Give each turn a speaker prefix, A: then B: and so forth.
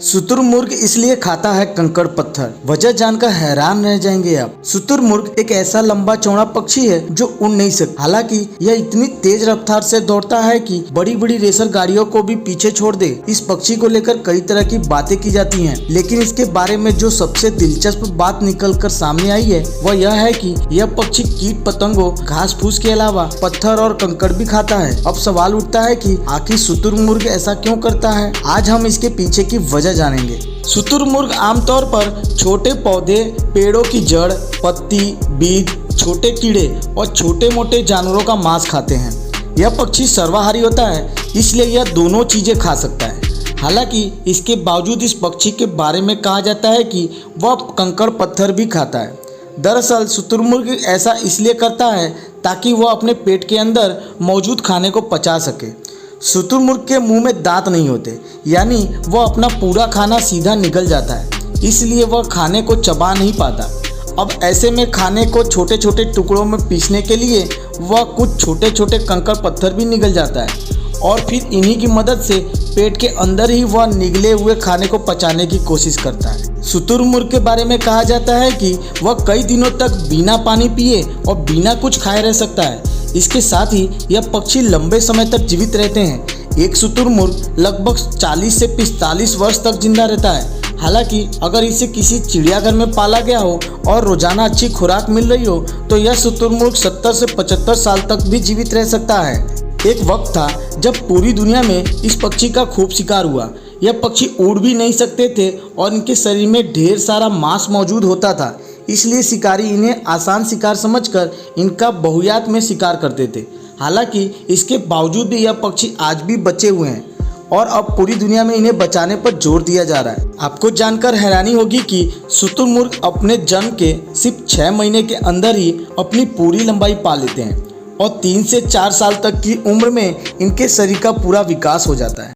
A: शुतुरमुर्ग इसलिए खाता है कंकड़ पत्थर। वजह जानकर हैरान रह जाएंगे आप। शुतुरमुर्ग एक ऐसा लंबा चौड़ा पक्षी है जो उड़ नहीं सकता। हालांकि यह इतनी तेज रफ्तार से दौड़ता है कि बड़ी बड़ी रेसर गाड़ियों को भी पीछे छोड़ दे। इस पक्षी को लेकर कई तरह की बातें की जाती हैं, लेकिन इसके बारे में जो सबसे दिलचस्प बात निकल कर सामने आई है वह यह है कि यह पक्षी कीट पतंगों, घास फूस के अलावा पत्थर और कंकड़ भी खाता है। अब सवाल उठता है कि आखिर शुतुरमुर्ग ऐसा क्यों करता है। आज हम इसके पीछे की वजह जानेंगे। शुतुरमुर्ग आमतौर पर छोटे पौधे, पेड़ों की जड़, पत्ती, बीज, छोटे कीड़े और छोटे मोटे जानवरों का मांस खाते हैं। यह पक्षी सर्वाहारी होता है, इसलिए यह दोनों चीजें खा सकता है। हालांकि इसके बावजूद इस पक्षी के बारे में कहा जाता है कि वह कंकड़ पत्थर भी खाता है। दरअसल शुतुरमुर्ग ऐसा इसलिए करता है ताकि वह अपने पेट के अंदर मौजूद खाने को पचा सके। शुतुरमुर्ग के मुंह में दांत नहीं होते, यानी वह अपना पूरा खाना सीधा निगल जाता है, इसलिए वह खाने को चबा नहीं पाता। अब ऐसे में खाने को छोटे छोटे टुकड़ों में पीसने के लिए वह कुछ छोटे छोटे कंकड़ पत्थर भी निगल जाता है और फिर इन्हीं की मदद से पेट के अंदर ही वह निगले हुए खाने को पचाने की कोशिश करता है। शुतुरमुर्ग के बारे में कहा जाता है कि वह कई दिनों तक बिना पानी पिए और बिना कुछ खाए रह सकता है। इसके साथ ही यह पक्षी लंबे समय तक जीवित रहते हैं। एक शुतुरमुर्ग लगभग 40 से 45 वर्ष तक जिंदा रहता है। हालांकि अगर इसे किसी चिड़ियाघर में पाला गया हो और रोजाना अच्छी खुराक मिल रही हो तो यह शुतुरमुर्ग 70 से 75 साल तक भी जीवित रह सकता है। एक वक्त था जब पूरी दुनिया में इस पक्षी का खूब शिकार हुआ। यह पक्षी उड़ भी नहीं सकते थे और इनके शरीर में ढेर सारा मांस मौजूद होता था, इसलिए शिकारी इन्हें आसान शिकार समझकर इनका बहुयात में शिकार करते थे। हालांकि इसके बावजूद भी यह पक्षी आज भी बचे हुए हैं और अब पूरी दुनिया में इन्हें बचाने पर जोर दिया जा रहा है। आपको जानकर हैरानी होगी कि शुतुरमुर्ग अपने जन्म के सिर्फ 6 महीने के अंदर ही अपनी पूरी लंबाई पा लेते हैं और 3 से 4 साल तक की उम्र में इनके शरीर का पूरा विकास हो जाता है।